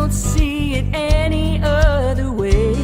don't see it any other way.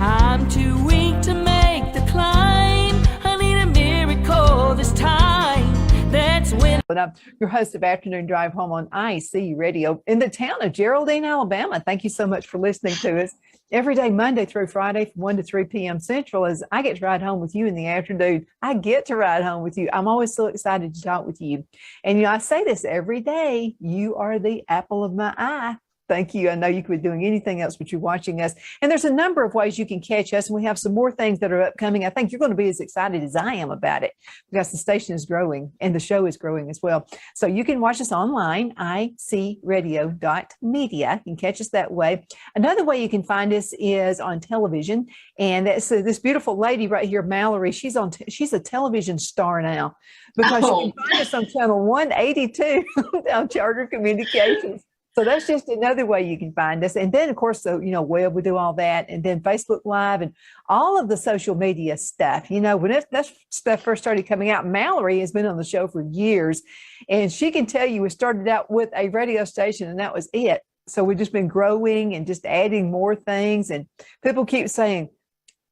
I'm too weak to make the climb. I need a miracle this time. That's when. But I'm your host of Afternoon Drive Home on IC Radio in the town of Geraldine, Alabama. Thank you so much for listening to us every day, Monday through Friday from 1 to 3 p.m. Central, as I get to ride home with you in the afternoon. I get to ride home with you. I'm always so excited to talk with you. And, I say this every day. You are the apple of my eye. Thank you. I know you could be doing anything else, but you're watching us. And there's a number of ways you can catch us. And we have some more things that are upcoming. I think you're going to be as excited as I am about it, because the station is growing and the show is growing as well. So you can watch us online, icradio.media. You can catch us that way. Another way you can find us is on television. And that's this beautiful lady right here, Malarie. She's a television star now, because you can find us on channel 182 on Charter Communications. So that's just another way you can find us. And then, of course, web, we do all that. And then Facebook Live and all of the social media stuff. When that stuff first started coming out, Malarie has been on the show for years. And she can tell you we started out with a radio station and that was it. So we've just been growing and just adding more things. And people keep saying,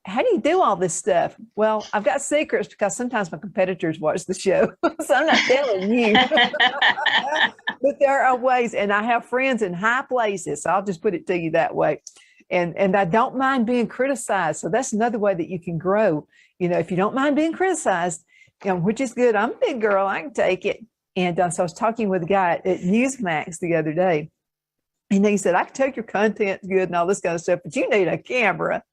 how do you do all this stuff? Well, I've got secrets, because sometimes my competitors watch the show. So I'm not telling you. But there are ways, and I have friends in high places. So I'll just put it to you that way. And I don't mind being criticized. So that's another way that you can grow. If you don't mind being criticized, which is good. I'm a big girl. I can take it. And so I was talking with a guy at Newsmax the other day. And he said, I can take your content's good and all this kind of stuff, but you need a camera.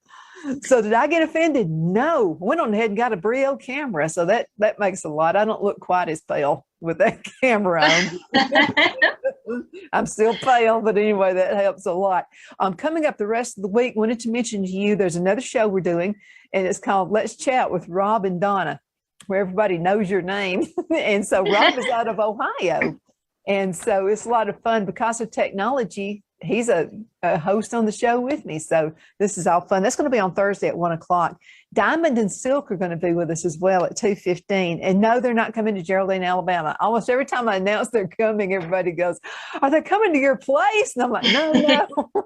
So did I get offended? No. Went on ahead and got a Brio camera. So that makes a lot. I don't look quite as pale with that camera on. I'm still pale, but anyway, that helps a lot. Coming up the rest of the week, wanted to mention to you, there's another show we're doing, and it's called Let's Chat with Rob and Donna, where everybody knows your name. And so Rob is out of Ohio. And so it's a lot of fun because of technology. He's a host on the show with me. So this is all fun. That's going to be on Thursday at 1 o'clock. Diamond and Silk are going to be with us as well at 2:15. And no, they're not coming to Geraldine, Alabama. Almost every time I announce they're coming, everybody goes, are they coming to your place? And I'm like, no.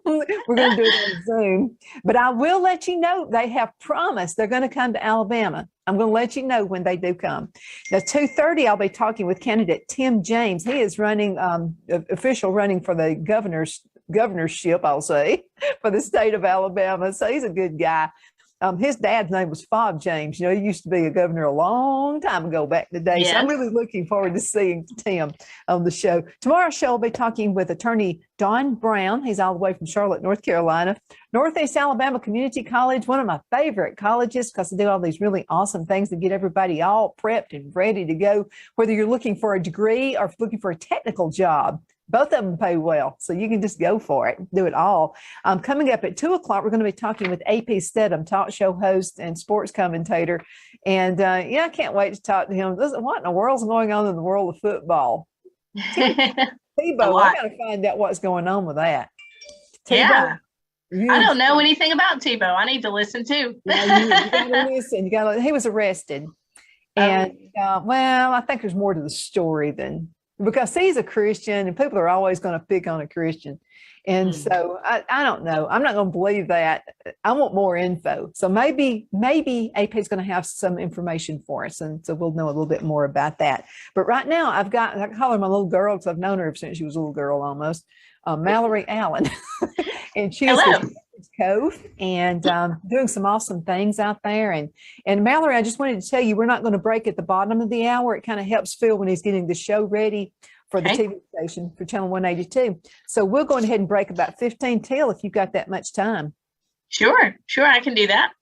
We're going to do it on Zoom. But I will let you know, they have promised they're going to come to Alabama. I'm going to let you know when they do come. Now, 2:30, I'll be talking with candidate Tim James. He is running, official running for the governorship, I'll say, for the state of Alabama. So he's a good guy. His dad's name was Fob James. He used to be a governor a long time ago back in the day. Yes. So I'm really looking forward to seeing Tim on the show. Tomorrow's show, I'll be talking with attorney Don Brown. He's all the way from Charlotte, North Carolina. Northeast Alabama Community College, one of my favorite colleges, because they do all these really awesome things to get everybody all prepped and ready to go, whether you're looking for a degree or looking for a technical job. Both of them pay well, so you can just go for it, do it all. Coming up at 2 o'clock, we're going to be talking with AP Stedham, talk show host and sports commentator. And I can't wait to talk to him. What in the world's going on in the world of football? Tebow, I got to find out what's going on with that. Tebow, yeah. I don't know anything about Tebow. I need to listen too. You got to listen. He was arrested. And, I think there's more to the story than... because he's a Christian and people are always going to pick on a Christian. And so I don't know. I'm not going to believe that. I want more info. So maybe AP is going to have some information for us. And so we'll know a little bit more about that. But right now I call her my little girl because I've known her since she was a little girl almost, Malarie Allen. And she's Cove and doing some awesome things out there. And Malarie, I just wanted to tell you, we're not going to break at the bottom of the hour. It kind of helps Phil when he's getting the show ready for the TV station for channel 182. So we'll go ahead and break about 15 till if you've got that much time. Sure, I can do that.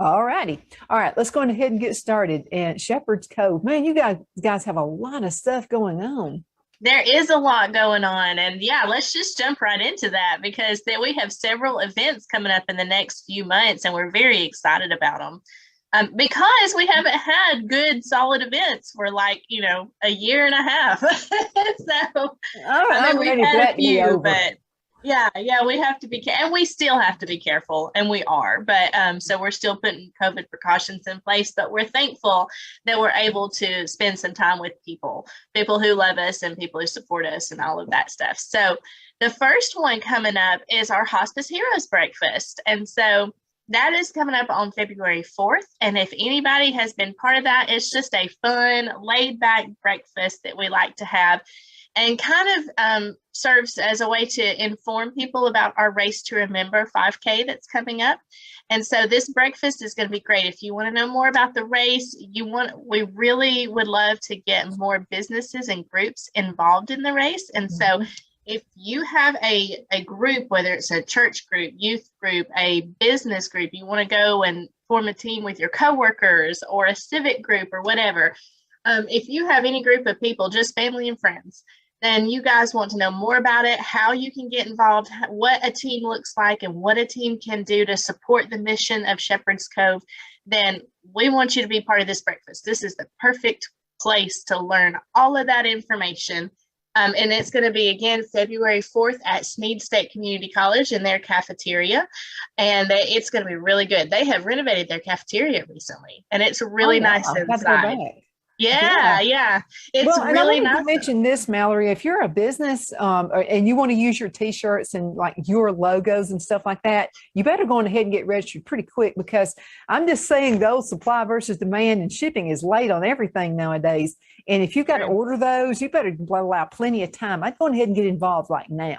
All righty. All right, let's go ahead and get started. And Shepherd's Cove, man, you guys have a lot of stuff going on. There is a lot going on. And let's just jump right into that, because we have several events coming up in the next few months and we're very excited about them. Because we haven't had good, solid events for a year and a half. So we've had a few, but we have to be, and we still have to be careful, and we are. But so we're still putting COVID precautions in place, but we're thankful that we're able to spend some time with people who love us and people who support us and all of that stuff. So The first one coming up is our Hospice Heroes Breakfast. And so that is coming up on February 4th. And if anybody has been part of that, it's just a fun, laid back breakfast that we like to have, and kind of serves as a way to inform people about our Race to Remember 5K that's coming up. And so this breakfast is going to be great. If you want to know more about the race, we really would love to get more businesses and groups involved in the race. And so if you have a group, whether it's a church group, youth group, a business group, you want to go and form a team with your coworkers or a civic group or whatever, if you have any group of people, just family and friends, then you guys want to know more about it, how you can get involved, what a team looks like, and what a team can do to support the mission of Shepherd's Cove, then we want you to be part of this breakfast. This is the perfect place to learn all of that information. And it's going to be, again, February 4th at Sneed State Community College in their cafeteria. And it's going to be really good. They have renovated their cafeteria recently, and it's really nice inside. Yeah. It's really nice. To mention this, Mallory, if you're a business and you want to use your T-shirts and like your logos and stuff like that, you better go on ahead and get registered pretty quick, because I'm just saying those supply versus demand and shipping is late on everything nowadays. And if you've got to order those, you better allow plenty of time. I'd go ahead and get involved like now.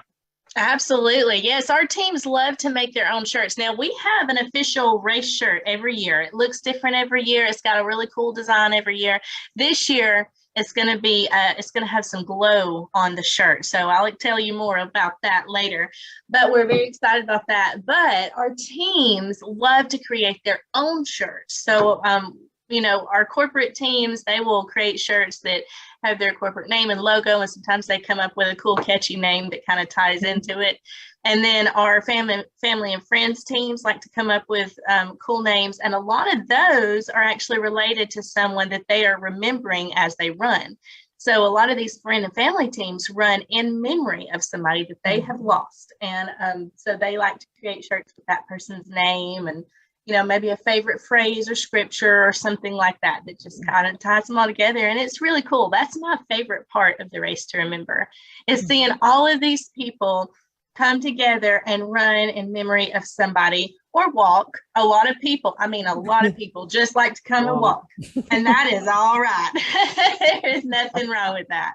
Absolutely. Yes, our teams love to make their own shirts. Now, we have an official race shirt every year. It looks different every year. It's got a really cool design every year. This year, it's going to have some glow on the shirt. So I'll tell you more about that later. But we're very excited about that. But our teams love to create their own shirts. So, our corporate teams, they will create shirts that have their corporate name and logo, and sometimes they come up with a cool, catchy name that kind of ties into it. And then our family and friends teams like to come up with cool names, and a lot of those are actually related to someone that they are remembering as they run. So a lot of these friend and family teams run in memory of somebody that they have lost, and so they like to create shirts with that person's name and maybe a favorite phrase or scripture or something like that just kind of ties them all together. And it's really cool. That's my favorite part of the Race to Remember, is seeing all of these people come together and run in memory of somebody, or walk. A lot of people just like to come and walk. And that is all right. There's nothing wrong with that.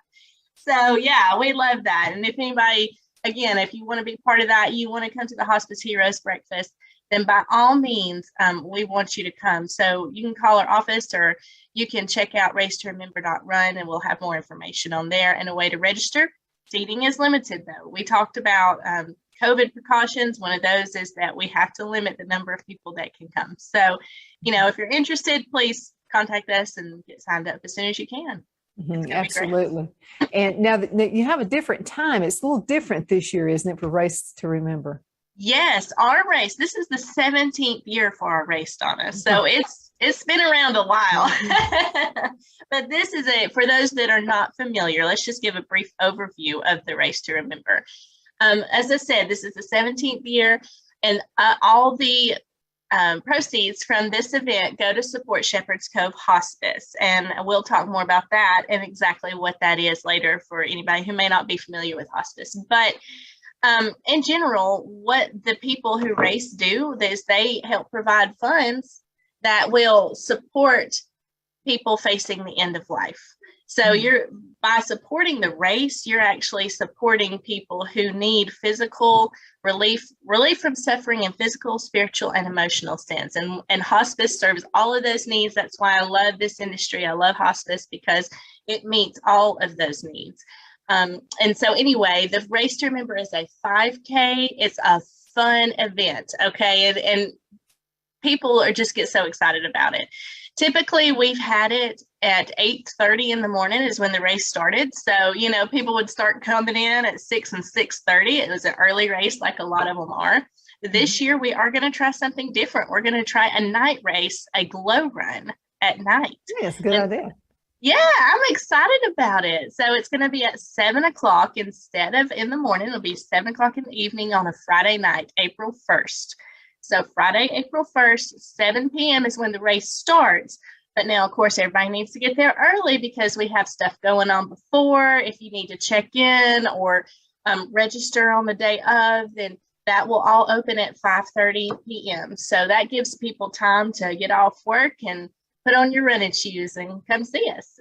So yeah, we love that. And if anybody, again, if you want to be part of that, you want to come to the Hospice Heroes Breakfast, then by all means, we want you to come. So you can call our office, or you can check out racetoremember.run, and we'll have more information on there and a way to register. Seating is limited, though. We talked about COVID precautions. One of those is that we have to limit the number of people that can come. So, if you're interested, please contact us and get signed up as soon as you can. Absolutely. And now that you have a different time, it's a little different this year, isn't it, for Race to Remember? Yes, our race. This is the 17th year for our race, Donna. So it's been around a while. But this is for those that are not familiar, let's just give a brief overview of the Race to Remember. As I said, this is the 17th year, and all the proceeds from this event go to support Shepherd's Cove Hospice. And we'll talk more about that and exactly what that is later for anybody who may not be familiar with hospice. But in general, what the people who race do is they help provide funds that will support people facing the end of life. So by supporting the race, you're actually supporting people who need physical relief from suffering in physical, spiritual, and emotional sense. And hospice serves all of those needs. That's why I love this industry. I love hospice, because it meets all of those needs. And so anyway, the Race to Remember is a 5K. It's a fun event, okay? And people just get so excited about it. Typically, we've had it at 8:30 in the morning is when the race started. So, people would start coming in at 6 and 6:30. It was an early race, like a lot of them are. This year, we are going to try something different. We're going to try a night race, a glow run at night. Yeah, it's a good idea. Yeah, I'm excited about it. So it's going to be at 7 o'clock instead of in the morning. It'll be 7 o'clock in the evening on a Friday night, April 1st. So Friday, April 1st, 7 p.m. is when the race starts. But now, of course, everybody needs to get there early, because we have stuff going on before. If you need to check in or register on the day of, then that will all open at 5:30 p.m. So that gives people time to get off work and put on your running shoes and come see us.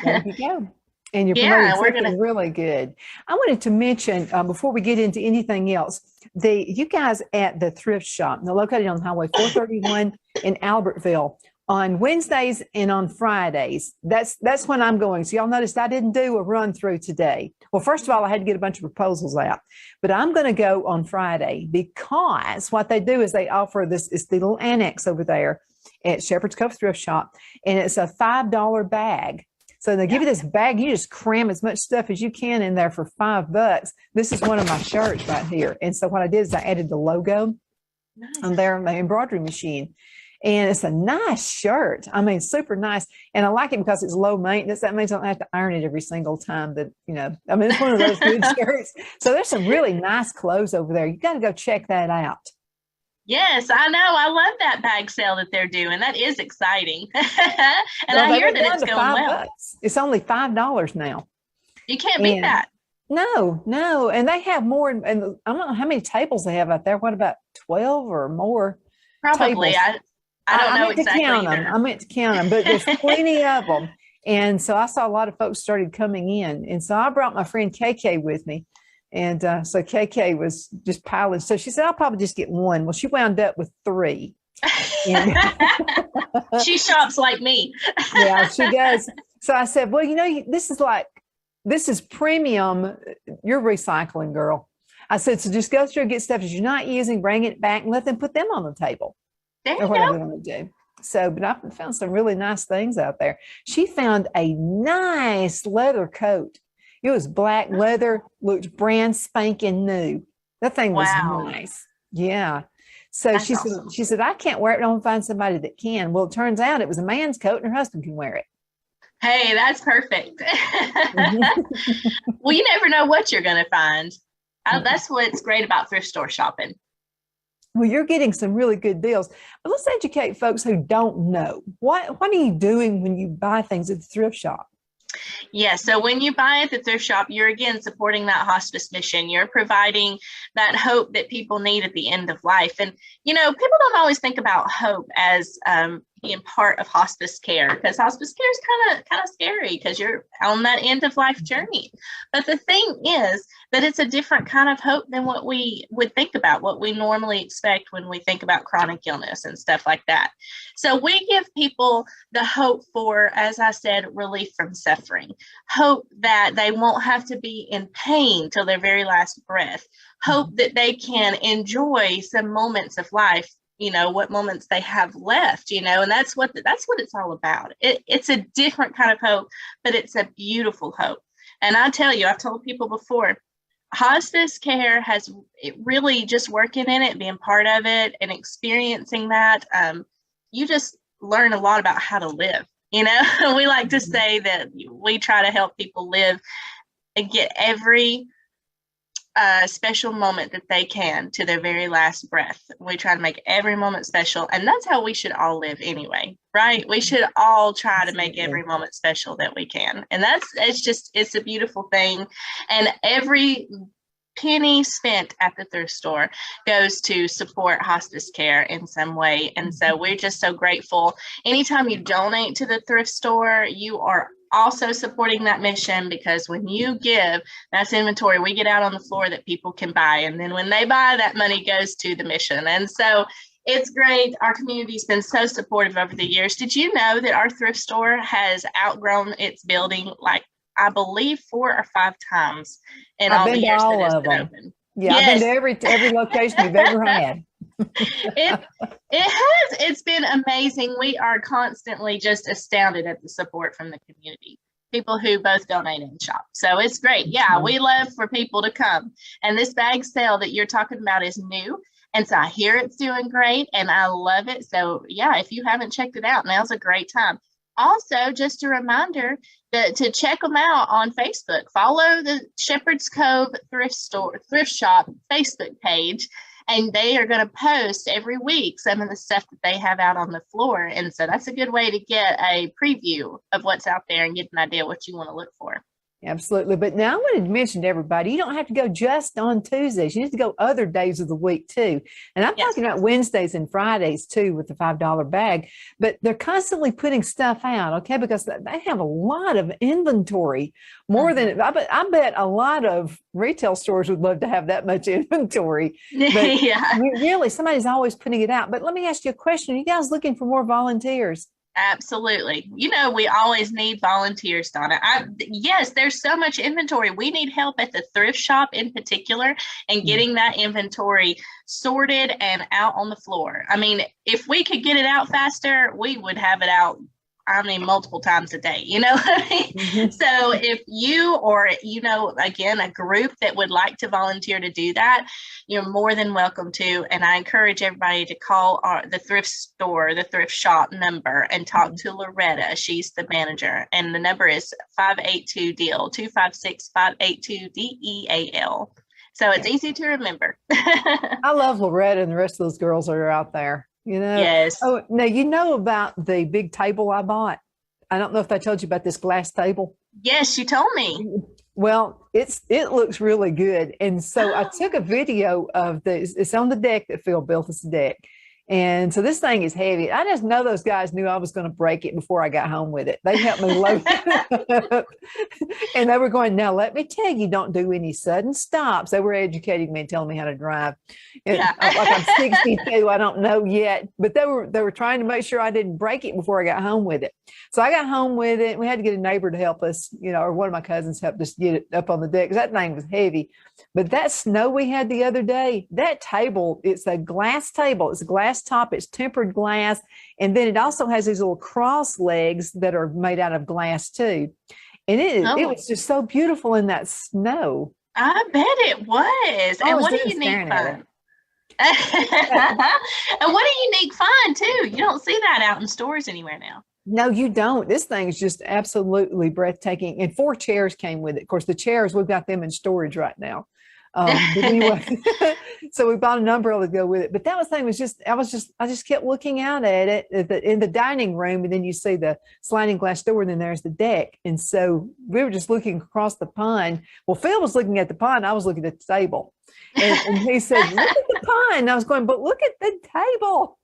There you go. And you're Yeah, promoting we're something gonna. really good. I wanted to mention before we get into anything else, you guys at the thrift shop, they're located on Highway 431 in Albertville on Wednesdays and on Fridays. That's when I'm going. So y'all noticed I didn't do a run through today. Well, first of all, I had to get a bunch of proposals out, but I'm going to go on Friday because what they do is they offer this. It's the little annex over there at Shepherd's Cove Thrift Shop, and it's a $5 bag. So they give you this bag, you just cram as much stuff as you can in there for $5. This is one of my shirts right here. And so what I did is I added the logo on there on my embroidery machine. And it's a nice shirt. I mean, super nice. And I like it because it's low maintenance. That means I don't have to iron it every single time that, I mean, it's one of those good shirts. So there's some really nice clothes over there. You got to go check that out. Yes, I know. I love that bag sale that they're doing. That is exciting. And Well, I hear that it's going well. It's only $5 now. You can't beat that. No. And they have more. And I don't know how many tables they have out there. What about 12 or more? Probably. Tables? I don't know meant to exactly count either. them. I meant to count them, but there's plenty of them. And so I saw a lot of folks started coming in. And so I brought my friend KK with me. And so KK was just piling. So she said, I'll probably just get one. Well, she wound up with 3. And She shops like me. yeah, she does. So I said, well, this is premium. You're recycling, girl. I said, so just go through and get stuff that you're not using, bring it back and let them put them on the table. There you Or whatever go. they want to do. So, but I found some really nice things out there. She found a nice leather coat. It was black leather, looked brand spanking new. That thing was nice. Yeah. So That's awesome. she said, I can't wear it. I don't find somebody that can. Well, it turns out it was a man's coat and her husband can wear it. Hey, that's perfect. Well, you never know what you're going to find. That's what's great about thrift store shopping. Well, you're getting some really good deals. But let's educate folks who don't know. What are you doing when you buy things at the thrift shop? Yeah, so when you buy at the thrift shop, you're again supporting that hospice mission. You're providing that hope that people need at the end of life. And, people don't always think about hope as being part of hospice care, because hospice care is kind of scary because you're on that end of life journey. But the thing is that it's a different kind of hope than what we would think about, what we normally expect when we think about chronic illness and stuff like that. So we give people the hope for, as I said, relief from suffering, hope that they won't have to be in pain till their very last breath, hope that they can enjoy some moments of life, what moments they have left, and that's what it's all about. It's a different kind of hope, but it's a beautiful hope. And I tell you, I've told people before, hospice care it really just working in it, being part of it and experiencing that. You just learn a lot about how to live. We like to say that we try to help people live and get every special moment that they can to their very last breath. We try to make every moment special, and that's how we should all live anyway, right? We should all try to make every moment special that we can, and it's a beautiful thing. And every penny spent at the thrift store goes to support hospice care in some way. And so we're just so grateful. Anytime you donate to the thrift store, you are also supporting that mission, because when you give, that's inventory we get out on the floor that people can buy. And then when they buy, that money goes to the mission. And so it's great. Our community's been so supportive over the years. Did you know that our thrift store has outgrown its building, like, I believe 4 or 5 times in all the years that it's been open? Yeah, yes. I've been to every location you've ever had. It has. It's been amazing. We are constantly just astounded at the support from the community, people who both donate and shop. So it's great. Yeah, we love for people to come. And this bag sale that you're talking about is new. And so I hear it's doing great and I love it. So yeah, if you haven't checked it out, now's a great time. Also, just a reminder to check them out on Facebook. Follow the Shepherd's Cove Thrift Shop Facebook page, and they are going to post every week some of the stuff that they have out on the floor. And so that's a good way to get a preview of what's out there and get an idea what you want to look for. Absolutely. But now I wanted to mention to everybody, you don't have to go just on Tuesdays. You need to go other days of the week too. And I'm Yes. talking about Wednesdays and Fridays too with the $5 bag, but they're constantly putting stuff out, okay? Because they have a lot of inventory, more than I bet a lot of retail stores would love to have that much inventory. But Yeah. really, somebody's always putting it out. But let me ask you a question. Are you guys looking for more volunteers? Absolutely. You know, we always need volunteers, Donna. Yes, there's so much inventory. We need help at the thrift shop in particular and getting that inventory sorted and out on the floor. I mean, if we could get it out faster, we would have it out, I mean, multiple times a day, you know? So if you or, you know, again, a group that would like to volunteer to do that, you're more than welcome to. And I encourage everybody to call the thrift store, the thrift shop number and talk to Loretta. She's the manager. And the number is 582-DEAL, 256-582-DEAL. So it's easy to remember. I love Loretta and the rest of those girls that are out there. You know, Yes. oh, now you know about the big table I bought. I don't know if I told you about this glass table. Yes, you told me. Well, it looks really good. And so I took a video of this. It's on the deck that Phil built this deck. And so this thing is heavy. I just know those guys knew I was going to break it before I got home with it. They helped me load it up. And they were going, now let me tell you, don't do any sudden stops. They were educating me and telling me how to drive. And like I'm 62, I don't know yet, but they were trying to make sure I didn't break it before I got home with it. So I got home with it. We had to get a neighbor to help us, you know, or one of my cousins helped us get it up on the deck because that thing was heavy. But that snow we had the other day, that table, it's a glass table. It's a glass top. It's tempered glass. And then it also has these little cross legs that are made out of glass too. And it was just so beautiful in that snow. I bet it was. And what a unique fun. And what a unique find too. You don't see that out in stores anywhere now. No, you don't. This thing is just absolutely breathtaking. And 4 chairs came with it. Of course, the chairs, we've got them in storage right now. But anyway, so we bought an umbrella to go with it. But that thing was just, I just kept looking out at it in the dining room. And then you see the sliding glass door, and then there's the deck. And so we were just looking across the pond. Well, Phil was looking at the pond. I was looking at the table. And he said, look at the pond. And I was going, but look at the table.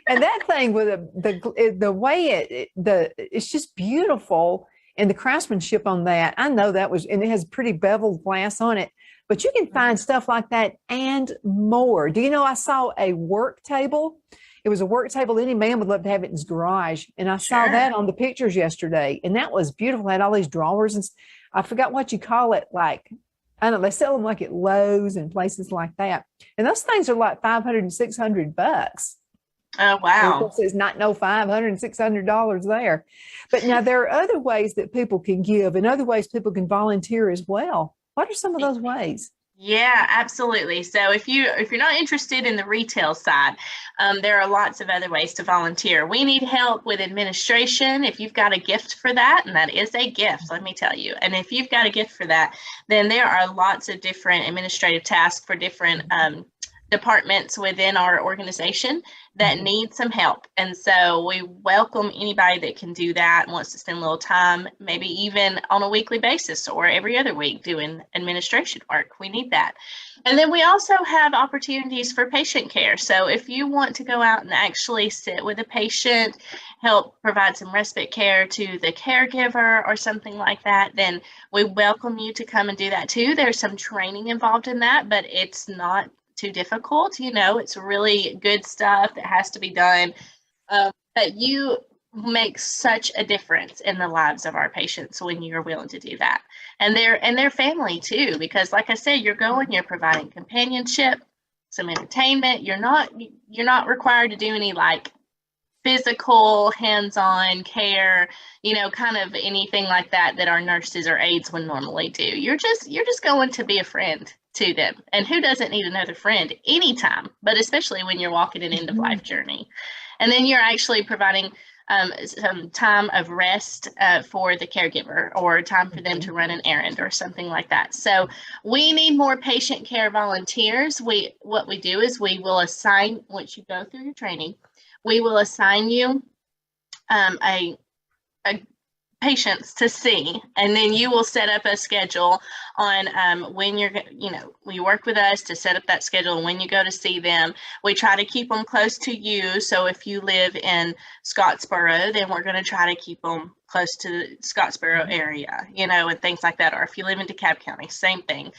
And that thing with the way it's just beautiful. And the craftsmanship on that, I know that was, and it has pretty beveled glass on it, but you can find stuff like that and more. Do you know, I saw a work table. It was a work table. Any man would love to have it in his garage. And I saw that on the pictures yesterday. And that was beautiful. It had all these drawers and I forgot what you call it. Like, I don't know, they sell them like at Lowe's and places like that. And those things are like $500 and $600. Oh, wow. It's not no $500 and $600 there. But now there are other ways that people can give and other ways people can volunteer as well. What are some of those ways? Yeah, absolutely. So if you're not interested in the retail side, there are lots of other ways to volunteer. We need help with administration. If you've got a gift for that, and that is a gift, let me tell you. And if you've got a gift for that, then there are lots of different administrative tasks for different departments within our organization that need some help. And so we welcome anybody that can do that and wants to spend a little time, maybe even on a weekly basis or every other week doing administration work. We need that. And then we also have opportunities for patient care. So if you want to go out and actually sit with a patient, help provide some respite care to the caregiver or something like that, then we welcome you to come and do that too. There's some training involved in that, but it's not too difficult. You know, it's really good stuff that has to be done. But you make such a difference in the lives of our patients when you're willing to do that, and their family too, because like I said, you're providing companionship, some entertainment. You're not required to do any like physical hands-on care, you know, kind of anything like that our nurses or aides would normally do. You're just going to be a friend to them. And who doesn't need another friend anytime, but especially when you're walking an end of life journey. And then you're actually providing some time of rest for the caregiver, or time for them to run an errand or something like that. So we need more patient care volunteers. What we do is we will assign, once you go through your training, we will assign you a patients to see, and then you will set up a schedule on when you work with us to set up that schedule. When you go to see them, we try to keep them close to you. So if you live in Scottsboro, then we're going to try to keep them close to the Scottsboro area, and things like that. Or if you live in DeKalb County, same thing.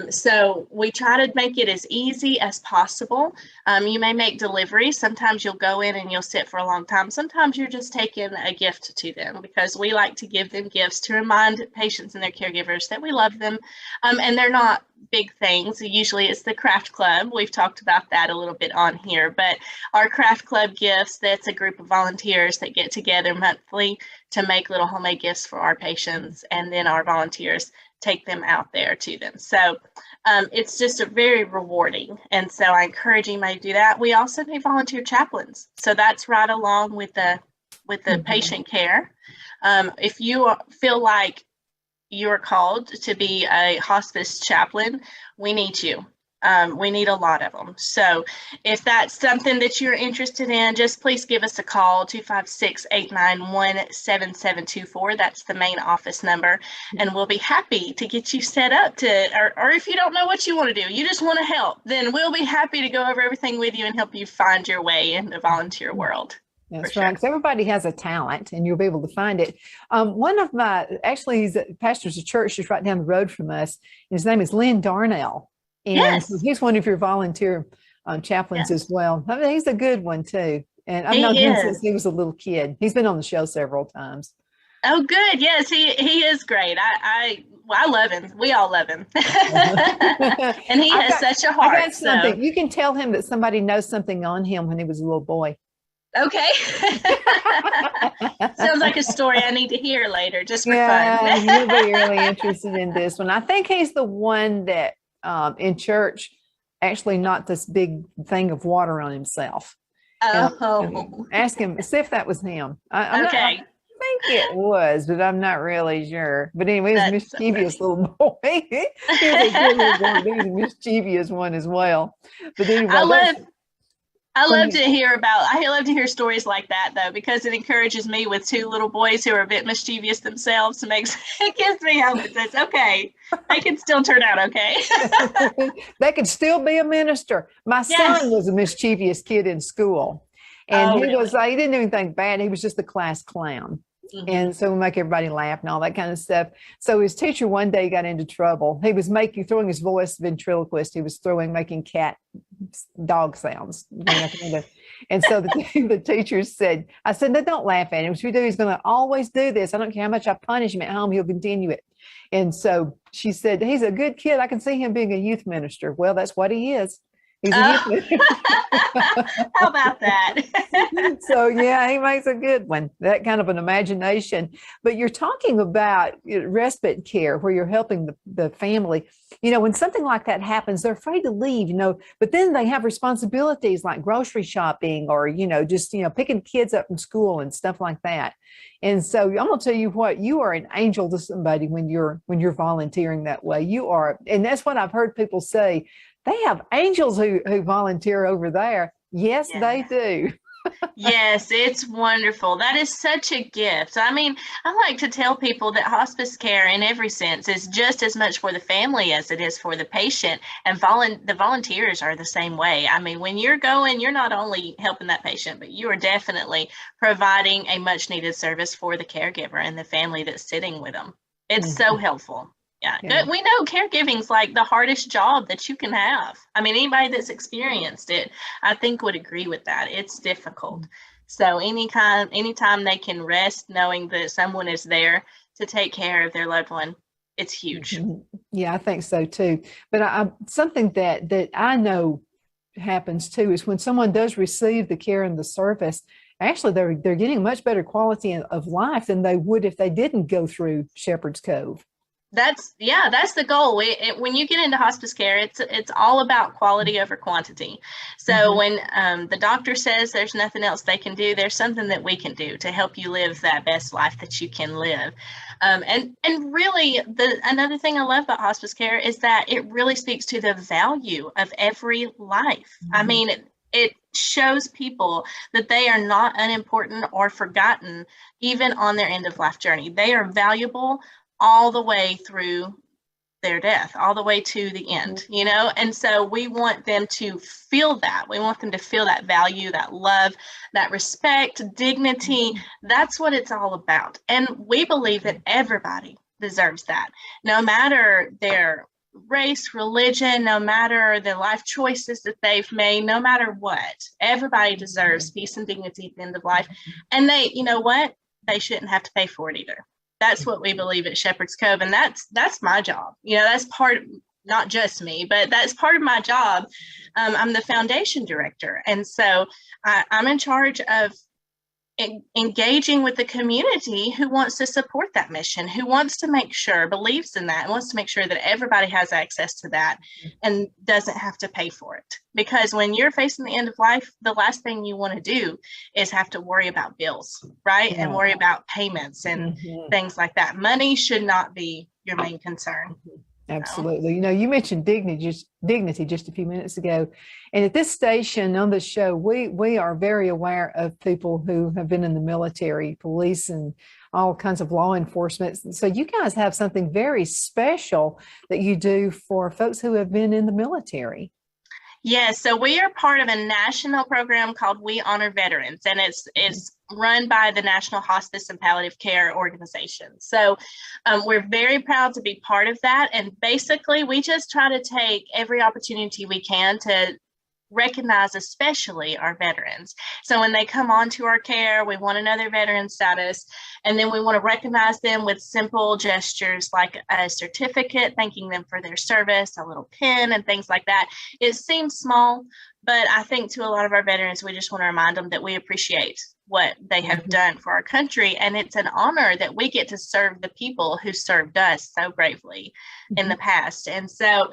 So we try to make it as easy as possible. You may make deliveries. Sometimes you'll go in and you'll sit for a long time. Sometimes you're just taking a gift to them, because we like to give them gifts to remind patients and their caregivers that we love them. And they're not big things. Usually it's the craft club. We've talked about that a little bit on here, but our craft club gifts, that's a group of volunteers that get together monthly to make little homemade gifts for our patients. And then our volunteers take them out there to them. So it's just a very rewarding. And so I encourage anybody to do that. We also need volunteer chaplains. So that's right along with the patient care. If you feel like you're called to be a hospice chaplain, we need you. We need a lot of them. So if that's something that you're interested in, just please give us a call, 256-891-7724. That's the main office number. And we'll be happy to get you set up or if you don't know what you want to do, you just want to help, then we'll be happy to go over everything with you and help you find your way in the volunteer world. That's right. Because everybody has a talent and you'll be able to find it. One of he's pastors of church just right down the road from us. And his name is Lynn Darnell. And yes. He's one of your volunteer chaplains as well. I mean, he's a good one too. And I've known him since he was a little kid. He's been on the show several times. Oh, good. Yes, he is great. I love him. We all love him. And he has such a heart. I got something. You can tell him that somebody knows something on him when he was a little boy. Okay. Sounds like a story I need to hear later, just for fun. You'll be really interested in this one. I think he's the one that in church actually knocked this big thing of water on himself. Oh. Ask him, see if that was him. Okay. I think it was, but I'm not really sure. But anyway, he was a mischievous little boy. He was a good little boy. He was a mischievous one as well. But anyway, I love to hear stories like that, though, because it encourages me with two little boys who are a bit mischievous themselves. It gives me hope. It says, okay, they can still turn out okay. They could still be a minister. My son was a mischievous kid in school, and he didn't do anything bad. He was just the class clown. Mm-hmm. And so we make everybody laugh and all that kind of stuff. So his teacher one day got into trouble. He was throwing his voice ventriloquist. He was making dog sounds. And so the teacher said, I said, no, don't laugh at him. If you do, he's going to always do this. I don't care how much I punish him at home, he'll continue it. And so she said, he's a good kid. I can see him being a youth minister. Well, that's what he is. He's a youth minister. How about that? So yeah, he makes a good one, that kind of an imagination. But you're talking about respite care where you're helping the family. When something like that happens, they're afraid to leave, but then they have responsibilities like grocery shopping or, just, picking kids up from school and stuff like that. And so I'm going to tell you what, you are an angel to somebody when you're volunteering that way. You are. And that's what I've heard people say. They have angels who volunteer over there. Yes, they do. Yes, it's wonderful. That is such a gift. I mean, I like to tell people that hospice care in every sense is just as much for the family as it is for the patient. And the volunteers are the same way. I mean, when you're going, you're not only helping that patient, but you are definitely providing a much needed service for the caregiver and the family that's sitting with them. It's so helpful. Yeah. We know caregiving's like the hardest job that you can have. I mean, anybody that's experienced it, I think would agree with that. It's difficult. So anytime they can rest knowing that someone is there to take care of their loved one, it's huge. Yeah, I think so too. But something that I know happens too is when someone does receive the care and the service, actually they're getting much better quality of life than they would if they didn't go through Shepherd's Cove. That's the goal. When you get into hospice care, it's all about quality over quantity. So when the doctor says there's nothing else they can do, there's something that we can do to help you live that best life that you can live. And really, another thing I love about hospice care is that it really speaks to the value of every life. I mean, it shows people that they are not unimportant or forgotten, even on their end of life journey. They are valuable all the way through their death, all the way to the end, you know? And so we want them to feel that. We want them to feel that value, that love, that respect, dignity. That's what it's all about. And we believe that everybody deserves that, no matter their race, religion, no matter the life choices that they've made, no matter what. Everybody deserves peace and dignity at the end of life. And they, you know what? They shouldn't have to pay for it either. That's what we believe at Shepherd's Cove. And that's my job. You know, that's part of, not just me, but that's part of my job. I'm the foundation director. And so I'm in charge of engaging with the community who wants to support that mission, who wants to make sure, believes in that, and wants to make sure that everybody has access to that and doesn't have to pay for it. Because when you're facing the end of life, the last thing you want to do is have to worry about bills, right? And worry about payments and things like that. Money should not be your main concern. Absolutely. You know, you mentioned dignity just a few minutes ago. And at this station on this show, we are very aware of people who have been in the military, police, and all kinds of law enforcement. So you guys have something very special that you do for folks who have been in the military. Yes, so we are part of a national program called We Honor Veterans, and it's run by the National Hospice and Palliative Care Organization. So we're very proud to be part of that. And basically, we just try to take every opportunity we can to recognize especially our veterans. So when they come on to our care, we want another veteran status, and then we want to recognize them with simple gestures like a certificate thanking them for their service, a little pin, and things like that. It seems small, but I think to a lot of our veterans, we just want to remind them that we appreciate what they have done for our country. And it's an honor that we get to serve the people who served us so bravely in the past. And so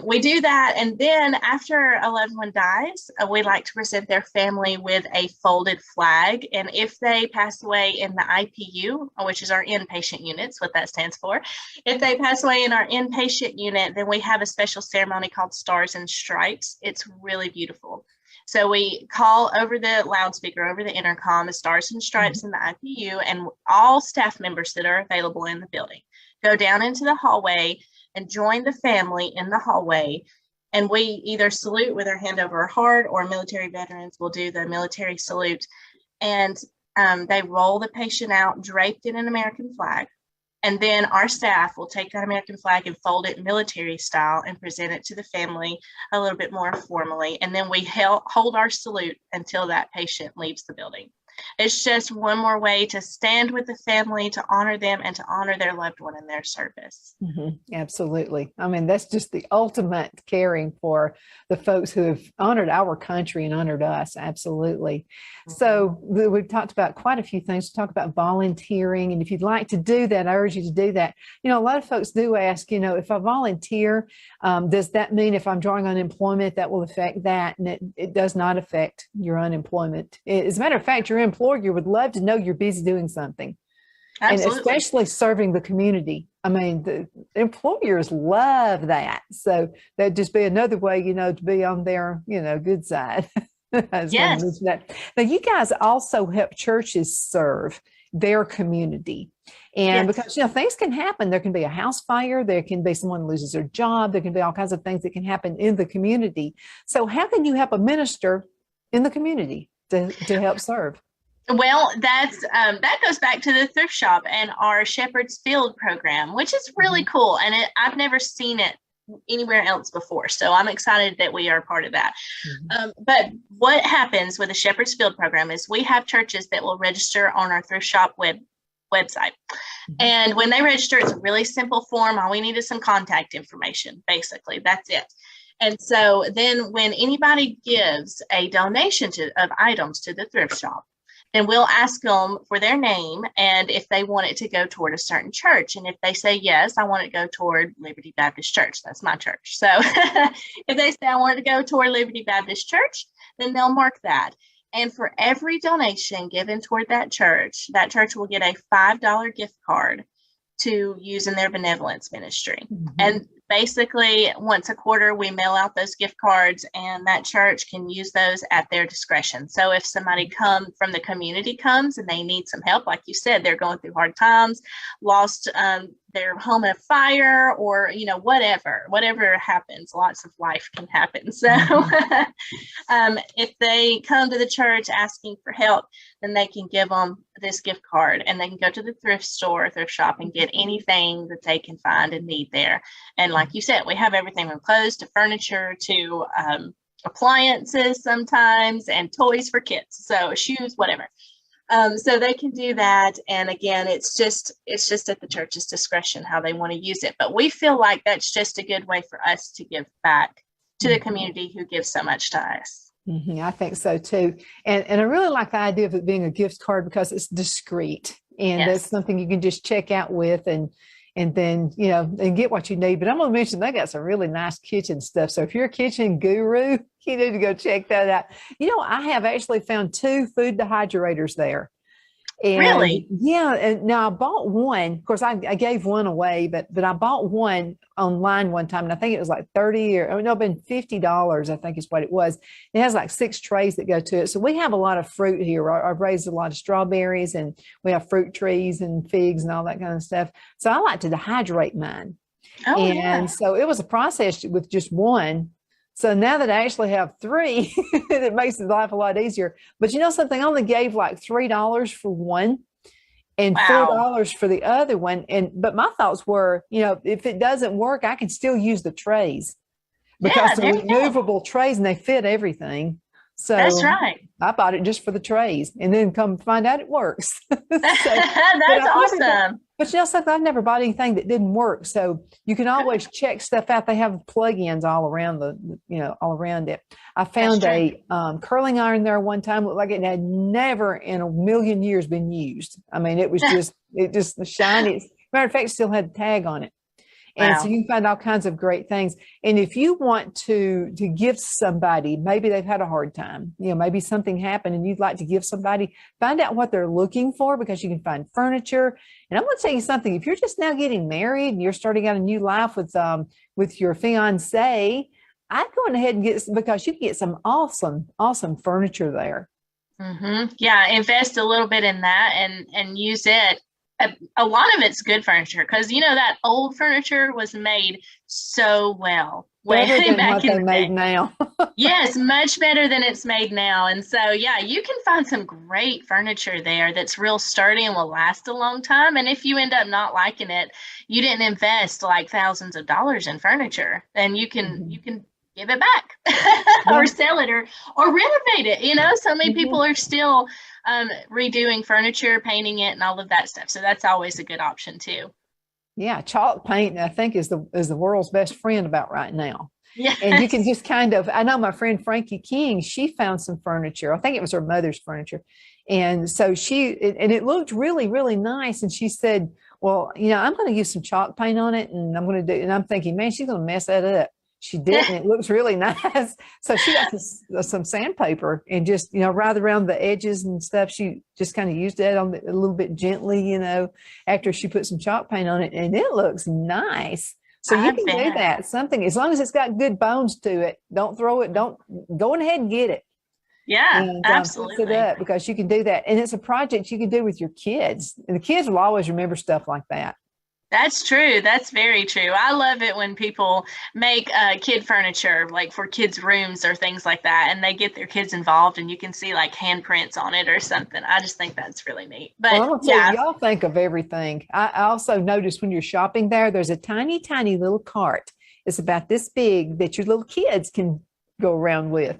we do that. And then after a loved one dies, we like to present their family with a folded flag. And if they pass away in the IPU, which is our inpatient units, what that stands for, if they pass away in our inpatient unit, then we have a special ceremony called Stars and Stripes. It's really beautiful. So we call over the loudspeaker, over the intercom, the Stars and Stripes in the IPU, and all staff members that are available in the building go down into the hallway and join the family in the hallway. And we either salute with our hand over our heart, or military veterans will do the military salute. And they roll the patient out draped in an American flag. And then our staff will take that American flag and fold it military style and present it to the family a little bit more formally. And then we hold our salute until that patient leaves the building. It's just one more way to stand with the family, to honor them, and to honor their loved one in their service. Absolutely. I mean, that's just the ultimate caring for the folks who have honored our country and honored us. Absolutely. So we've talked about quite a few things. We talked about volunteering. And if you'd like to do that, I urge you to do that. You know, a lot of folks do ask, you know, if I volunteer, does that mean if I'm drawing unemployment, that will affect that? And it does not affect your unemployment. As a matter of fact, your employer would love to know you're busy doing something. Absolutely. And especially serving the community. I mean, the employers love that. So that'd just be another way, you know, to be on their, you know, good side. Yes. Now, you guys also help churches serve their community. And because, you know, things can happen. There can be a house fire. There can be someone loses their job. There can be all kinds of things that can happen in the community. So how can you help a minister in the community to help serve? Well, that goes back to the thrift shop and our Shepherd's Field program, which is really cool. And I've never seen it anywhere else before. So I'm excited that we are part of that. But what happens with the Shepherd's Field program is we have churches that will register on our thrift shop website. And when they register, it's a really simple form. All we need is some contact information, basically. That's it. And so then when anybody gives a donation of items to the thrift shop, then we'll ask them for their name and if they want it to go toward a certain church. And if they say, yes, I want it to go toward Liberty Baptist Church, that's my church. So if they say I want it to go toward Liberty Baptist Church, then they'll mark that. And for every donation given toward that church will get a $5 gift card to use in their benevolence ministry. And basically, once a quarter, we mail out those gift cards, and that church can use those at their discretion. So if somebody from the community comes and they need some help, like you said, they're going through hard times, lost their home in a fire, or whatever happens, lots of life can happen. So if they come to the church asking for help, then they can give them this gift card, and they can go to the thrift store, thrift shop, and get anything that they can find and need there. And like you said, we have everything from clothes to furniture to appliances sometimes, and toys for kids, so shoes, whatever. So they can do that. And again, it's just at the church's discretion how they want to use it. But we feel like that's just a good way for us to give back to the community who gives so much to us. Mm-hmm, I think so too. And I really like the idea of it being a gift card because it's discreet, and that's something you can just check out with and then, and get what you need. But I'm going to mention they got some really nice kitchen stuff. So if you're a kitchen guru, you need to go check that out. I have actually found 2 food dehydratators there. And really? Yeah. And now I bought one. Of course, I gave one away, but I bought one online one time, and I think it was like been $50, I think is what it was. It has like 6 trays that go to it. So we have a lot of fruit here. I've raised a lot of strawberries, and we have fruit trees and figs and all that kind of stuff. So I like to dehydrate mine. Oh, and so it was a process with just one. So now that I actually have 3, it makes life a lot easier. But something, I only gave like $3 for one and $4 for the other one. But my thoughts were, if it doesn't work, I can still use the trays because they're removable trays and they fit everything. So that's right. I bought it just for the trays, and then come find out it works. That's awesome. But something, I've never bought anything that didn't work. So you can always check stuff out. They have plug-ins all around all around it. I found a curling iron there one time. Looked like it had never in a million years been used. I mean, it was just shiny. Matter of fact, it still had a tag on it. And so you can find all kinds of great things. And if you want to give somebody, maybe they've had a hard time, maybe something happened and you'd like to give somebody, find out what they're looking for, because you can find furniture. And I'm going to tell you something, if you're just now getting married and you're starting out a new life with your fiance, I'd go ahead and because you can get some awesome furniture there. Mm-hmm. Yeah. Invest a little bit in that and use it. A lot of it's good furniture, because that old furniture was made so well way back in the day. Now. Yes, much better than it's made now. And so, you can find some great furniture there that's real sturdy and will last a long time. And if you end up not liking it, you didn't invest like thousands of dollars in furniture, then you can give it back or sell it or renovate it. So many people are still redoing furniture, painting it, and all of that stuff. So that's always a good option too. Yeah, chalk paint, I think, is the world's best friend about right now. Yeah, and you can just I know my friend Frankie King, she found some furniture. I think it was her mother's furniture, and so and it looked really, really nice. And she said, "Well, I'm going to use some chalk paint on it, and I'm going to do." And I'm thinking, man, she's going to mess that up. She didn't. It looks really nice. So she got some sandpaper and just, right around the edges and stuff. She just kind of used it a little bit gently, after she put some chalk paint on it, and it looks nice. So you can do that. Something, as long as it's got good bones to it, don't throw it. Don't go ahead and get it. Yeah, and, absolutely. Fix it up, because you can do that. And it's a project you can do with your kids. And the kids will always remember stuff like that. That's true. That's very true. I love it when people make kid furniture, like for kids' rooms or things like that, and they get their kids involved, and you can see like handprints on it or something. I just think that's really neat. But y'all think of everything. I also noticed when you're shopping there's a tiny, tiny little cart. It's about this big that your little kids can go around with.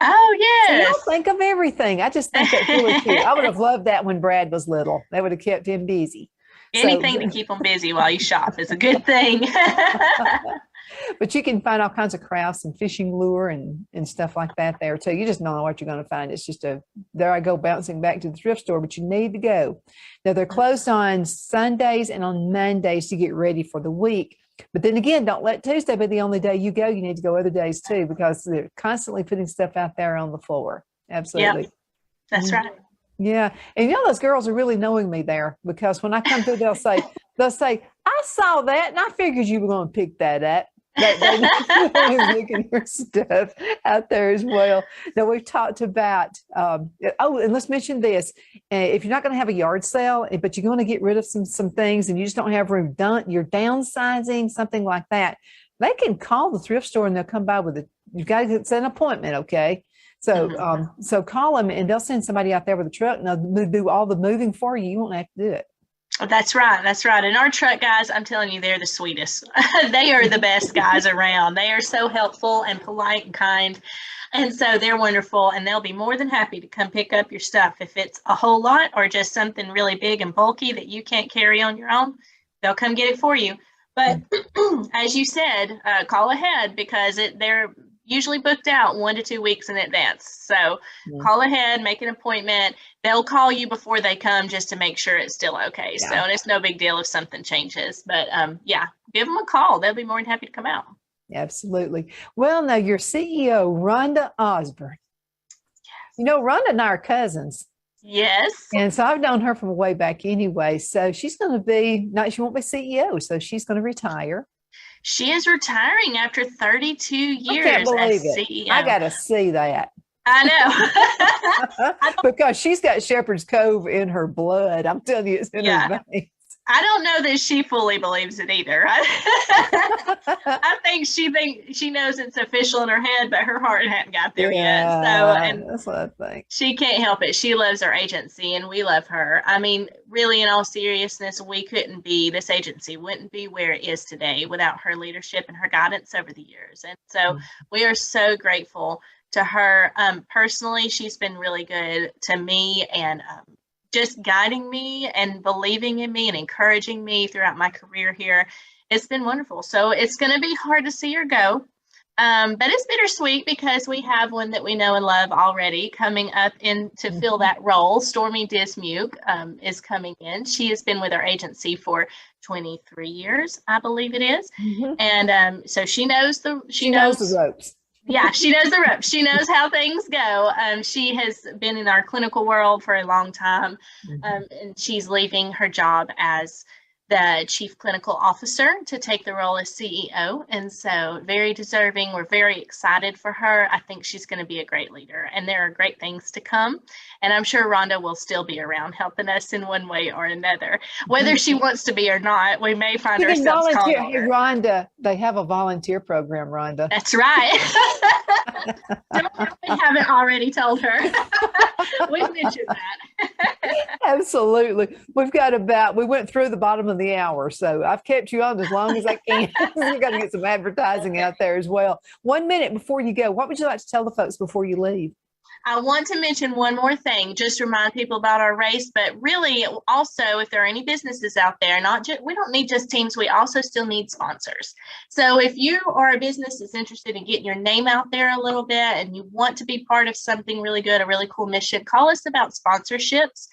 Oh, yes. So y'all think of everything. I just think that's really cute. I would have loved that when Brad was little. That would have kept him busy. Anything to keep them busy while you shop is a good thing. But you can find all kinds of crafts and fishing lure and stuff like that there too. You just don't know what you're going to find. It's just there I go bouncing back to the thrift store, but you need to go. Now they're closed on Sundays and on Mondays to get ready for the week. But then again, don't let Tuesday be the only day you go. You need to go other days too, because they're constantly putting stuff out there on the floor. Absolutely. Yep. That's right. Yeah. And those girls are really knowing me there, because when I come through, they'll say, I saw that and I figured you were going to pick that up. That looking for stuff out there as well. Now we've talked about and let's mention this: if you're not going to have a yard sale, but you're going to get rid of some things, and you just don't have room, you're downsizing, something like that. They can call the thrift store and they'll come by with it. You've got to set an appointment, okay? So so call them and they'll send somebody out there with a truck and they'll do all the moving for you. You won't have to do it. That's right. That's right. And our truck guys, I'm telling you, they're the sweetest. They are the best guys around. They are so helpful and polite and kind. And so they're wonderful. And they'll be more than happy to come pick up your stuff. If it's a whole lot or just something really big and bulky that you can't carry on your own, they'll come get it for you. But as you said, call ahead because they're usually booked out 1 to 2 weeks in advance. So call ahead, make an appointment. They'll call you before they come just to make sure it's still okay. Yeah. So, and it's no big deal if something changes, but yeah, give them a call. They'll be more than happy to come out. Absolutely. Well, now your CEO, Rhonda Osborne. Yes. You know, Rhonda and I are cousins. Yes. And so I've known her from way back anyway. So she's going to be, she won't be CEO. So she's going to retire. She is retiring after 32 years I can't believe as it. CEO. I got to see that. I know. Because she's got Shepherd's Cove in her blood. I'm telling you, it's in her veins. I don't know that she fully believes it either. I think she knows it's official in her head, but her heart hadn't got there yet. So, and that's what I think. She can't help it. She loves our agency, and we love her. I mean, really, in all seriousness, this agency wouldn't be where it is today without her leadership and her guidance over the years. And so we are so grateful to her. Personally, she's been really good to me and just guiding me and believing in me and encouraging me throughout my career here. It's been wonderful. So it's going to be hard to see her go. But it's bittersweet because we have one that we know and love already coming up in to fill that role. Stormy Dismuke is coming in. She has been with our agency for 23 years, I believe it is. And so she knows the ropes. Yeah, she knows the ropes. She knows how things go. She has been in our clinical world for a long time, and she's leaving her job as the chief clinical officer to take the role as CEO. And so very deserving. We're very excited for her. I think she's going to be a great leader and there are great things to come. And I'm sure Rhonda will still be around helping us in one way or another, whether she wants to be or not. We may find ourselves calling her. Hey, Rhonda, they have a volunteer program, Rhonda. That's right. We haven't already told her. We've mentioned that. Absolutely. We went through the bottom of the hour, so I've kept you on as long as I can. We've got to get some advertising out there as well. 1 minute before you go, what would you like to tell the folks before you leave? I want to mention one more thing, just remind people about our race, but really also if there are any businesses out there, we don't need just teams, we also still need sponsors. So if you are a business that's interested in getting your name out there a little bit and you want to be part of something really good, a really cool mission, call us about sponsorships.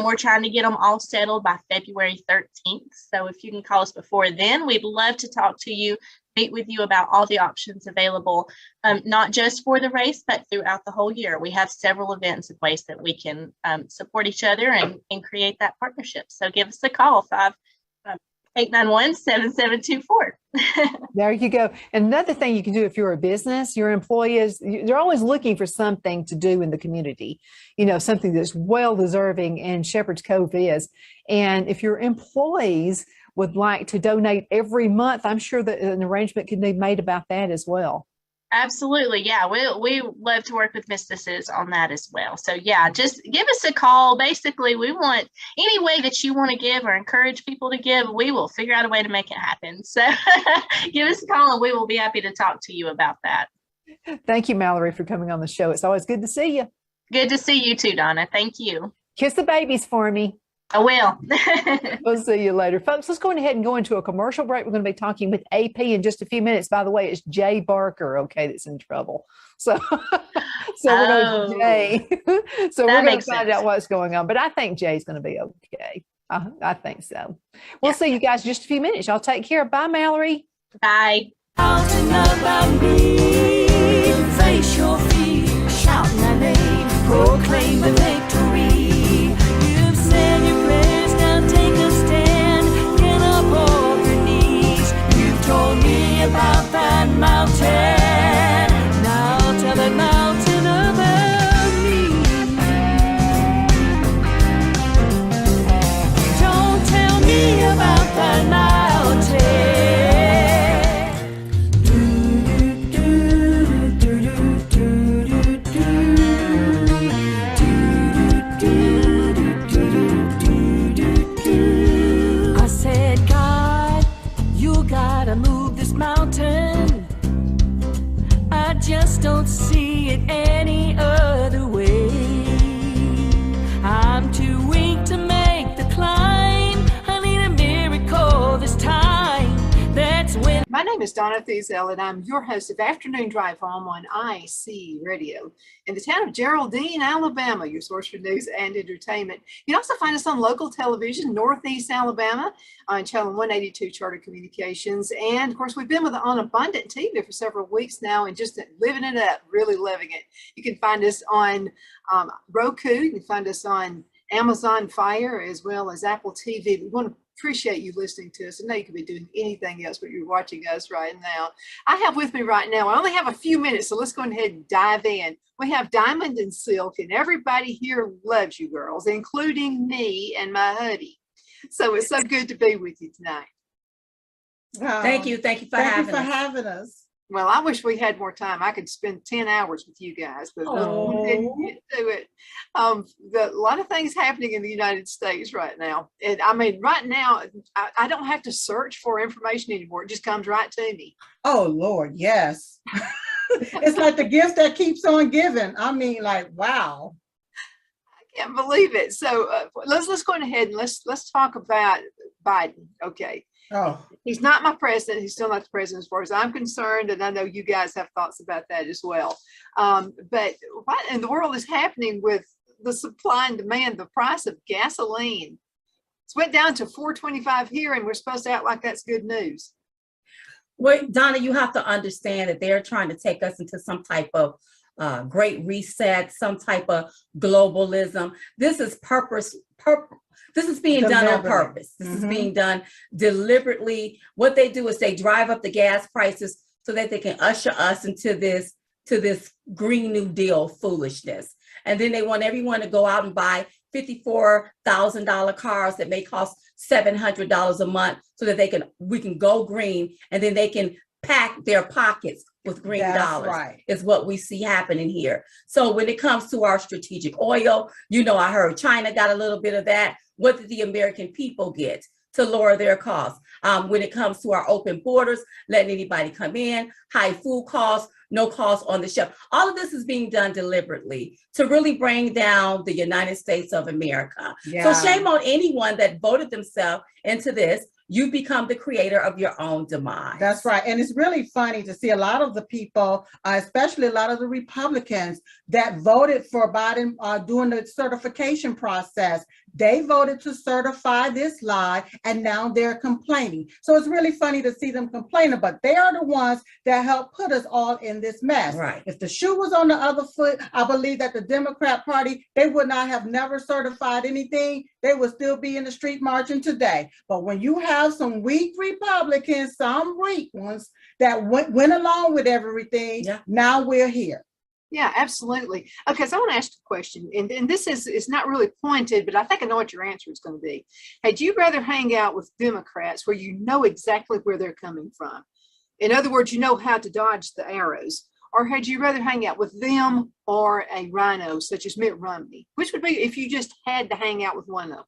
We're trying to get them all settled by February 13th. So if you can call us before then, we'd love to talk to you, meet with you about all the options available, not just for the race, but throughout the whole year. We have several events and ways that we can support each other and create that partnership. So give us a call, 891-7724. There you go. And another thing you can do if you're a business, your employees, they're always looking for something to do in the community, something that's well deserving, and Shepherd's Cove is. And if your employees would like to donate every month, I'm sure that an arrangement can be made about that as well. Absolutely. Yeah, we love to work with businesses on that as well. So yeah, just give us a call. Basically, we want any way that you want to give or encourage people to give, we will figure out a way to make it happen. So give us a call and we will be happy to talk to you about that. Thank you, Malarie, for coming on the show. It's always good to see you. Good to see you too, Donna. Thank you. Kiss the babies for me. I will. We'll see you later. Folks, let's go ahead and go into a commercial break. We're going to be talking with AP in just a few minutes. By the way, it's Jay Barker, that's in trouble. So we're going to Jay. So we're going to find out what's going on. But I think Jay's going to be okay. I think so. We'll see you guys in just a few minutes. Y'all take care. Bye, Malarie. Bye. Face your fear, shout my name, proclaim the victory. You've said your prayers, now take a stand. Get up all just don't see it any other way. I'm too weak to make the climb. I need a miracle this time. That's when. My name is Donna Thiesel, and I'm your host of Afternoon Drive Home on IC Radio in the town of Geraldine, Alabama, your source for news and entertainment. You can also find us on local television, Northeast Alabama, on Channel 182 Charter Communications. And of course, we've been on Abundant TV for several weeks now and just living it up, really loving it. You can find us on Roku, you can find us on Amazon Fire, as well as Apple TV. We want to appreciate you listening to us. I know you could be doing anything else, but you're watching us right now. I have with me right now, I only have a few minutes, so let's go ahead and dive in. We have Diamond and Silk, and everybody here loves you girls, including me and my hubby. So it's so good to be with you tonight. Thank you. Thank you for having us. Well, I wish we had more time. I could spend 10 hours with you guys, but we didn't get to it. A lot of things happening in the United States right now. And I mean, right now, I don't have to search for information anymore. It just comes right to me. Oh, Lord, yes. It's like the gift that keeps on giving. I mean, like, wow. I can't believe it. So let's go ahead and let's talk about Biden. Okay. Oh, he's not my president. He's still not the president as far as I'm concerned. And I know you guys have thoughts about that as well. But what in the world is happening with the supply and demand, the price of gasoline? It's went down to $4.25 here, and we're supposed to act like that's good news. Well, Donna, you have to understand that they're trying to take us into some type of great reset, some type of globalism. This is this is being done on purpose. This is being done deliberately. What they do is they drive up the gas prices so that they can usher us into this Green New Deal foolishness. And then they want everyone to go out and buy $54,000 cars that may cost $700 a month so that we can go green, and then they can pack their pockets with green dollars. Right. Is what we see happening here. So when it comes to our strategic oil, I heard China got a little bit of that. What did the American people get to lower their costs? When it comes to our open borders, letting anybody come in, high food costs, no cost on the shelf. All of this is being done deliberately to really bring down the United States of America. Yeah. So shame on anyone that voted themselves into this. You become the creator of your own demise. That's right. And it's really funny to see a lot of the people, especially a lot of the Republicans that voted for Biden during the certification process. They voted to certify this lie, and now they're complaining. So it's really funny to see them complaining, but they are the ones that helped put us all in this mess. Right. If the shoe was on the other foot, I believe that the Democrat Party, they would not have never certified anything. They would still be in the street marching today. But when you have some weak Republicans, some weak ones that went along with everything, now we're here. Yeah, absolutely. Okay, so I want to ask you a question, and this is not really pointed, but I think I know what your answer is going to be. Had you rather hang out with Democrats where you know exactly where they're coming from? In other words, you know how to dodge the arrows. Or had you rather hang out with them or a rhino such as Mitt Romney? Which would be if you just had to hang out with one of them?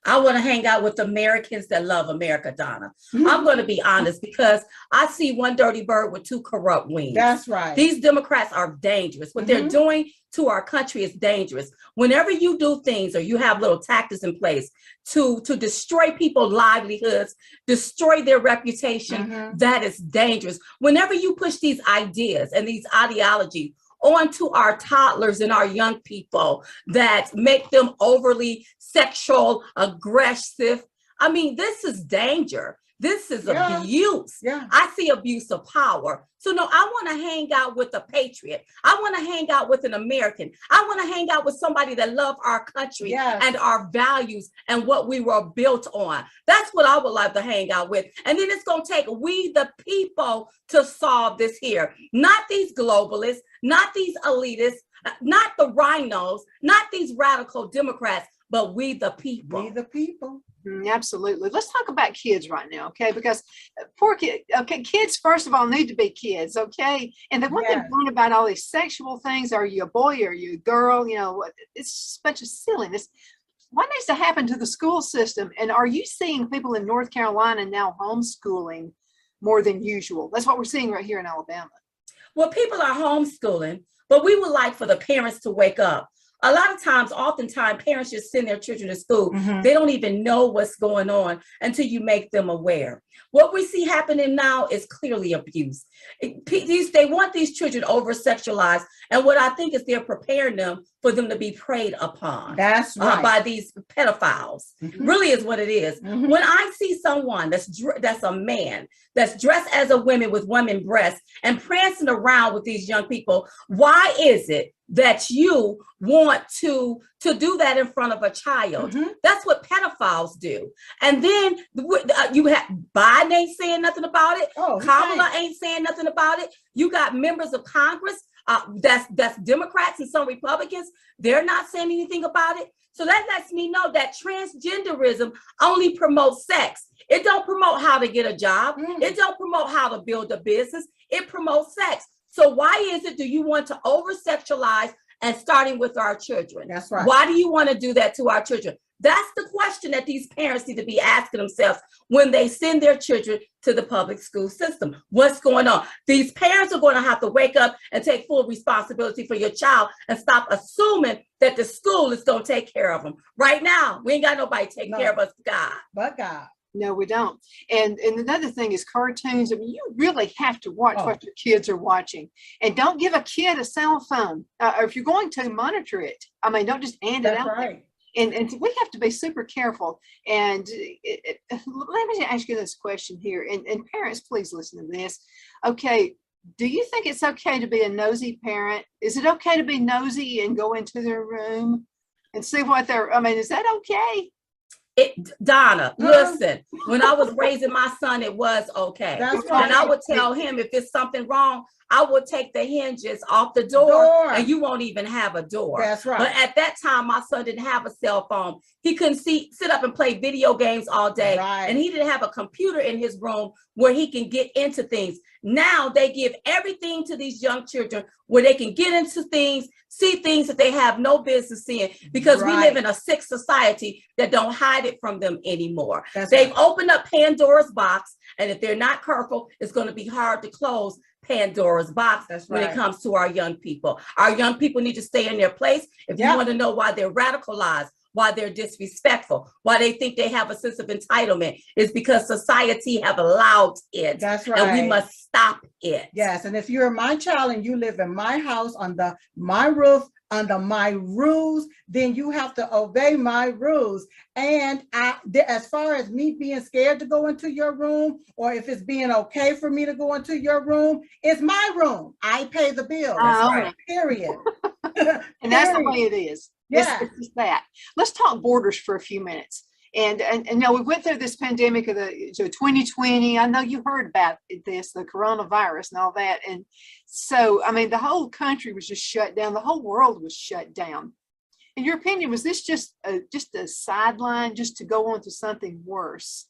I want to hang out with Americans that love America, Donna. I'm going to be honest, because I see one dirty bird with two corrupt wings. That's right. These Democrats are dangerous. What they're doing to our country is dangerous. Whenever you do things or you have little tactics in place to destroy people's livelihoods, destroy their reputation, that is dangerous. Whenever you push these ideas and these ideologies onto our toddlers and our young people that make them overly sexual, aggressive. I mean, this is danger. This is abuse. Yeah. I see abuse of power. So no, I want to hang out with a patriot. I want to hang out with an American. I want to hang out with somebody that loves our country and our values and what we were built on. That's what I would like to hang out with. And then it's going to take we the people to solve this here. Not these globalists, not these elitists, not the rhinos, not these radical Democrats, but we the people. We the people. Absolutely. Let's talk about kids right now, okay? Because poor kids, okay, kids, first of all, need to be kids, okay? And then what they learn about all these sexual things, are you a boy, are you a girl, it's a bunch of silliness. What needs to happen to the school system? And are you seeing people in North Carolina now homeschooling more than usual? That's what we're seeing right here in Alabama. Well, people are homeschooling, but we would like for the parents to wake up. A lot of times, oftentimes, parents just send their children to school. They don't even know what's going on until you make them aware. What we see happening now is clearly abuse. They want these children over-sexualized, and what I think is they're preparing them for them to be preyed upon. That's right. By these pedophiles. Really is what it is. When I see someone that's a man that's dressed as a woman with women breasts and prancing around with these young people, why is it that you want to do that in front of a child? That's what pedophiles do. And then you have Biden ain't saying nothing about it. Kamala ain't saying nothing about it. You got members of Congress that's Democrats and some Republicans. They're not saying anything about it. So that lets me know that transgenderism only promotes sex. It don't promote how to get a job. It don't promote how to build a business. It promotes sex. So why is it do you want to over-sexualize and starting with our children? That's right. Why do you want to do that to our children? That's the question that these parents need to be asking themselves when they send their children to the public school system. What's going on? These parents are going to have to wake up and take full responsibility for your child and stop assuming that the school is going to take care of them. Right now, we ain't got nobody taking care of us, God. But God. No, we don't. And another thing is cartoons. I mean, you really have to watch what your kids are watching. And don't give a kid a cell phone. Or if you're going to, monitor it. I mean, don't just hand it out. Right. And we have to be super careful. And let me ask you this question here. And parents, please listen to this. Okay, do you think it's okay to be a nosy parent? Is it okay to be nosy and go into their room and see what I mean, is that okay? Donna, listen, when I was raising my son, it was okay. That's right. And I would tell him if it's something wrong, I would take the hinges off the door and you won't even have a door. That's right. But at that time, my son didn't have a cell phone. He couldn't sit up and play video games all day. Right. And he didn't have a computer in his room where he can get into things. Now they give everything to these young children where they can get into things, see things that they have no business seeing, because we live in a sick society that don't hide it from them anymore. They've opened up Pandora's box, and if they're not careful, it's going to be hard to close Pandora's box when it comes to our young people. Our young people need to stay in their place. If you want to know why they're radicalized, why they're disrespectful, why they think they have a sense of entitlement, is because society have allowed it. That's right. And we must stop it. Yes, and if you're my child and you live in my house under my roof, under my rules, then you have to obey my rules. And as far as me being scared to go into your room, or if it's being okay for me to go into your room, it's my room. I pay the bill. That's right. Period. And that's the way it is. Yeah. It's just that. Let's talk borders for a few minutes. And now we went through this pandemic of the 2020. I know you heard about this, the coronavirus and all that. And so, I mean, the whole country was just shut down. The whole world was shut down. In your opinion, was this just a sideline just to go on to something worse?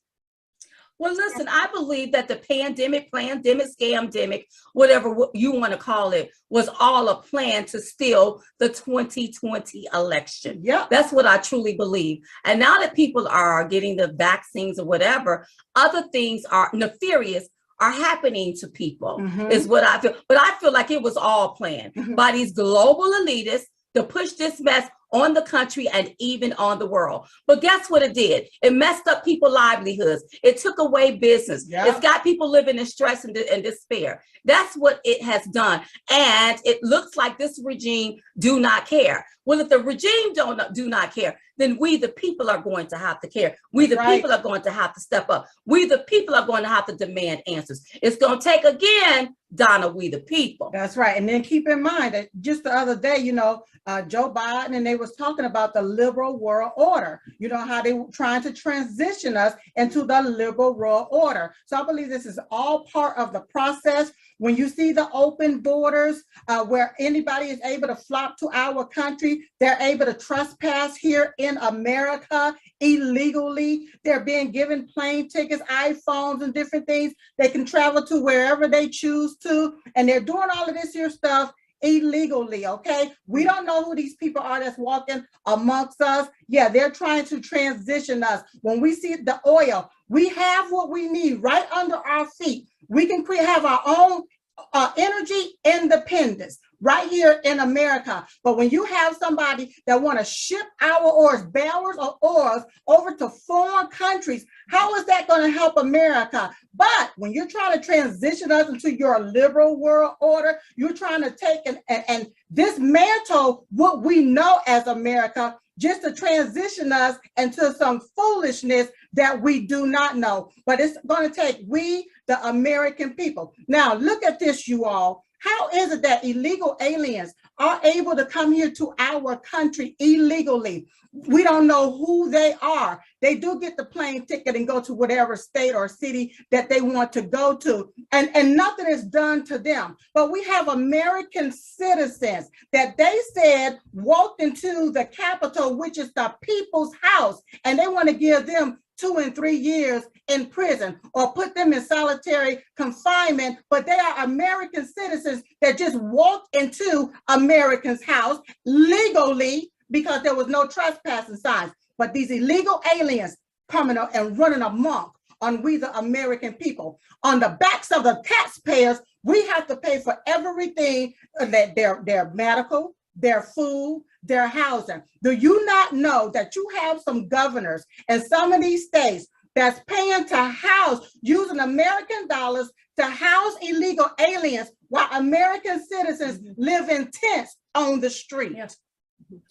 Well, listen, I believe that the pandemic, scamdemic, whatever you want to call it, was all a plan to steal the 2020 election. Yeah, that's what I truly believe. And now that people are getting the vaccines or whatever, other things are nefarious are happening to people, is what I feel. But I feel like it was all planned by these global elitists to push this mess on the country and even on the world. But guess what it did? It messed up people's livelihoods. It took away business. It's got people living in stress and despair. That's what it has done. And it looks like this regime do not care. Well, if the regime do not care, then we, the people, are going to have to care. We, the people, are going to have to step up. We, the people, are going to have to demand answers. It's going to take, again, Donna, we, the people. That's right. And then keep in mind that just the other day, Joe Biden, and they was talking about the liberal world order, how they were trying to transition us into the liberal world order. So I believe this is all part of the process. When you see the open borders where anybody is able to flock to our country, they're able to trespass here in America illegally. They're being given plane tickets, iPhones, and different things. They can travel to wherever they choose to, and they're doing all of this here stuff illegally, okay? We don't know who these people are that's walking amongst us. Yeah, they're trying to transition us. When we see the oil, we have what we need right under our feet. We can have our own energy independence right here in America. But when you have somebody that want to ship our ores, barrels of ores over to foreign countries, how is that going to help America? But when you're trying to transition us into your liberal world order, you're trying to take and dismantle what we know as America, just to transition us into some foolishness that we do not know. But it's going to take we, the American people. Now, look at this, you all. How is it that illegal aliens are able to come here to our country illegally? We don't know who they are. They do get the plane ticket and go to whatever state or city that they want to go to, and nothing is done to them. But we have American citizens that they said walked into the Capitol, which is the people's house, and they want to give them 2 and 3 years in prison or put them in solitary confinement, but they are American citizens that just walked into Americans' house legally because there was no trespassing signs. But these illegal aliens coming up and running amok on we the American people. On the backs of the taxpayers, we have to pay for everything, that their medical, their food, their housing. Do you not know that you have some governors in some of these states that's paying to house, using American dollars to house illegal aliens while American citizens live in tents on the street? Yes.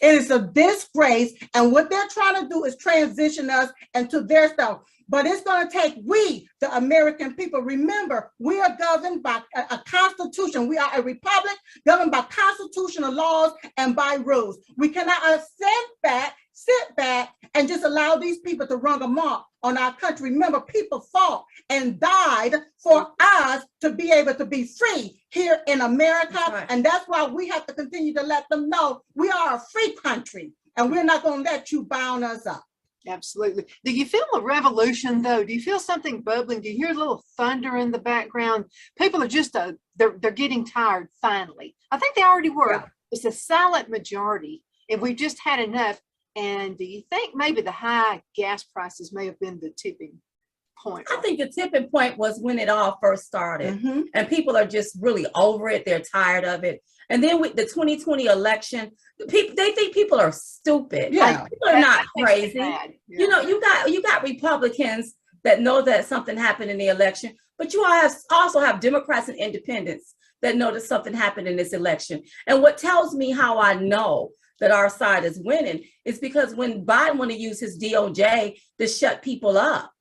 It is a disgrace, and what they're trying to do is transition us into their stuff. But it's going to take we, the American people. Remember, we are governed by a constitution. We are a republic governed by constitutional laws and by rules. We cannot sit back and just allow these people to run amok on our country. Remember, people fought and died for us to be able to be free here in America. Right. And that's why we have to continue to let them know we are a free country, and we're not going to let you bound us up. Absolutely. Do you feel a revolution, though? Do you feel something bubbling? Do you hear a little thunder in the background? People are just, they're getting tired, finally. I think they already were. Yeah. It's a silent majority, and we've just had enough. And do you think maybe the high gas prices may have been the tipping point? I think the tipping point was when it all first started. And people are just really over it. They're tired of it. And then with the 2020 election, people, they think people are stupid. Yeah. Like, people are not crazy. Yeah. You know, you got Republicans that know that something happened in the election, but you also have Democrats and independents that know that something happened in this election. And what tells me how I know that our side is winning is because when Biden want to use his DOJ to shut people up,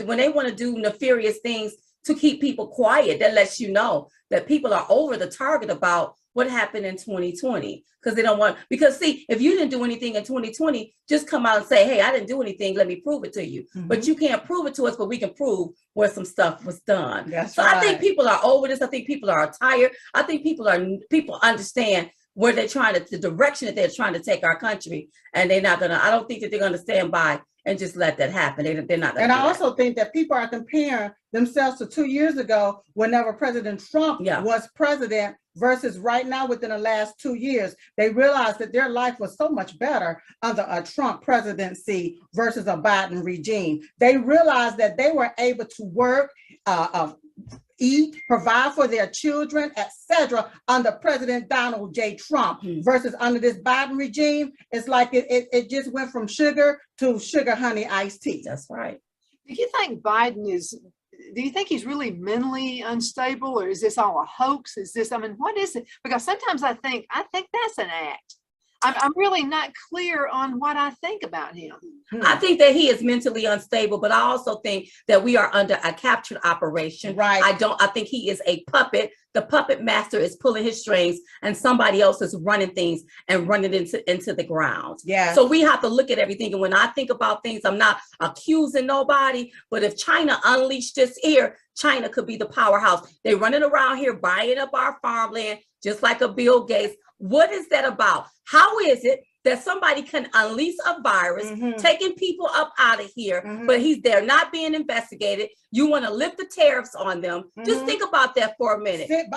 when they want to do nefarious things to keep people quiet, that lets you know that people are over the target about what happened in 2020, because they don't want, because see, if you didn't do anything in 2020, just come out and say, hey, I didn't do anything, let me prove it to you. But you can't prove it to us, but we can prove where some stuff was done. So right. I think people are over this. I think people are tired. I think people understand where they're trying to, the direction that they're trying to take our country, and they're not gonna, I don't think that they're gonna stand by and just let that happen. They're not gonna. And I also think that people are comparing themselves to 2 years ago, whenever President Trump was president, versus right now within the last 2 years. They realized that their life was so much better under a Trump presidency versus a Biden regime. They realized that they were able to work, eat, provide for their children, etc., under President Donald J. Trump versus under this Biden regime. It's like it just went from sugar to sugar honey iced tea. That's right. Do you think Biden is, do you think he's really mentally unstable, or is this all a hoax? Is this, I mean, what is it? Because sometimes I think that's an act. I'm really not clear on what I think about him. I think that he is mentally unstable, but I also think that we are under a captured operation. Right. I think he is a puppet. The puppet master is pulling his strings, and somebody else is running things and running into the ground. Yeah. So we have to look at everything. And when I think about things, I'm not accusing nobody, but if China unleashed this here, China could be the powerhouse. They're running around here buying up our farmland, just like a Bill Gates. What is that about? How is it that somebody can unleash a virus, taking people up out of here, but they're not being investigated? You want to lift the tariffs on them. Just think about that for a minute. Send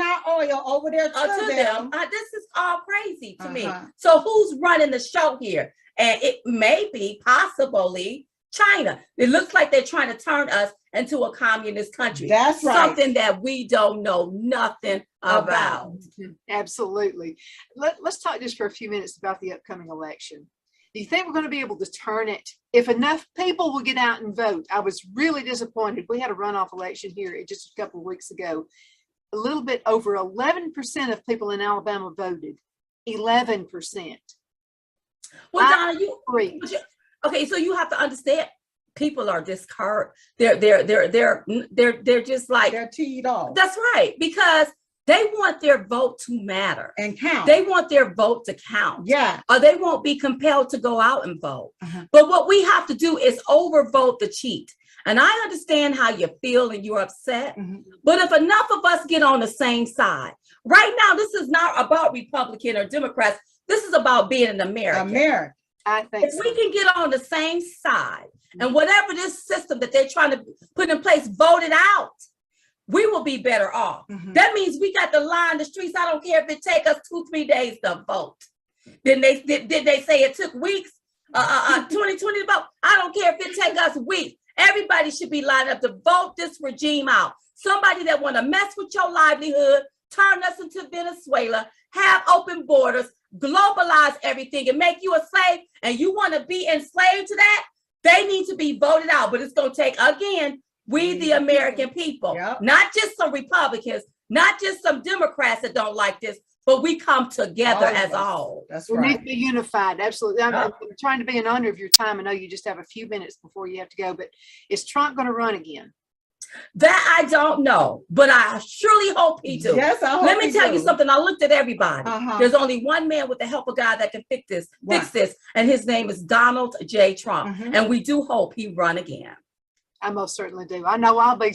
our oil over there to them. This is all crazy to me. So who's running the show here? And it may be possibly China. It looks like they're trying to turn us into a communist country. That's right. Something that we don't know nothing about. Absolutely. Let's talk just for a few minutes about the upcoming election. Do you think we're going to be able to turn it if enough people will get out and vote? I was really disappointed. We had a runoff election here just a couple of weeks ago. A little bit over 11% of people in Alabama voted. 11%. Well, Donna, okay, so you have to understand, people are discouraged. They're just like, They're teed off. that's right, because they want their vote to matter And count. They want their vote to count. Yeah. Or they won't be compelled to go out and vote. Uh-huh. But what we have to do is overvote the cheat. And I understand how you feel and you're upset. But if enough of us get on the same side, right now, this is not about Republican or Democrats. This is about being an American. I think If we can get on the same side and whatever this system that they're trying to put in place, vote it out, we will be better off. That means we got to line the streets. I don't care if it take us 2-3 days to vote. Did they say it took weeks? 2020 to vote? I don't care if it take us weeks. Everybody should be lined up to vote this regime out. Somebody that want to mess with your livelihood, turn us into Venezuela, have open borders, globalize everything and make you a slave, and you want to be enslaved to that, they need to be voted out. But it's going to take, again, we the American people, not just some Republicans, not just some Democrats that don't like this, but we come together as a whole. That's we right. need to be unified. Absolutely. I'm trying to be in honor of your time. I know you just have a few minutes before you have to go, but is Trump going to run again? That I don't know, but I surely hope he do. Yes, I hope Let me he tell do. you something. I looked at everybody. Uh-huh. There's only one man with the help of God that can fix this, and his name is Donald J. Trump. And we do hope he run again. I most certainly do. I know I'll be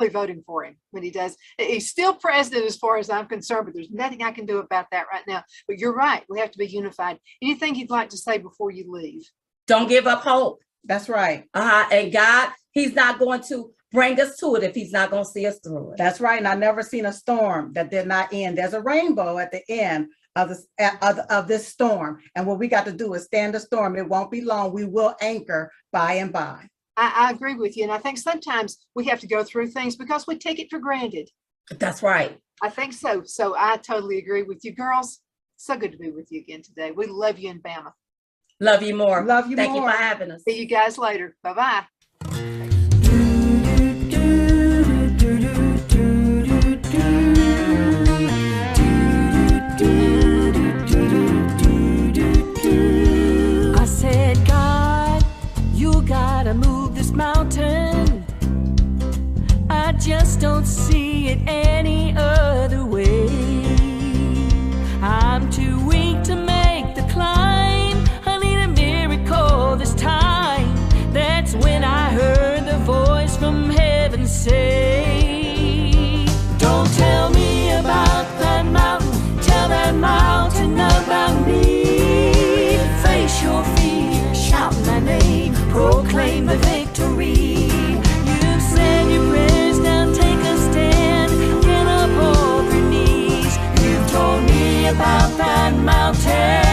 voting for him when he does. He's still president as far as I'm concerned, but there's nothing I can do about that right now. But you're right. We have to be unified. Anything you'd like to say before you leave? Don't give up hope. That's right. And God, he's not going to bring us to it if he's not going to see us through it. That's right. And I've never seen a storm that did not end. There's a rainbow at the end of this storm. And what we got to do is stand the storm. It won't be long. We will anchor by and by. I agree with you. And I think sometimes we have to go through things because we take it for granted. That's right. I think so. So I totally agree with you, girls. So good to be with you again today. We love you in Bama. Love you more. Love you Thank more. you for having us. See you guys later. Bye-bye. I said, God, you gotta move this mountain. I just don't see it any other way. I'm too weak to make the climb. I need a miracle this time. That's when I heard the voice from heaven say, don't tell me about that mountain, tell that mountain about me. Face your fear, shout my name, proclaim the victory. You've said your prayers, now take a stand, get up off your knees. You've told me about that mountain.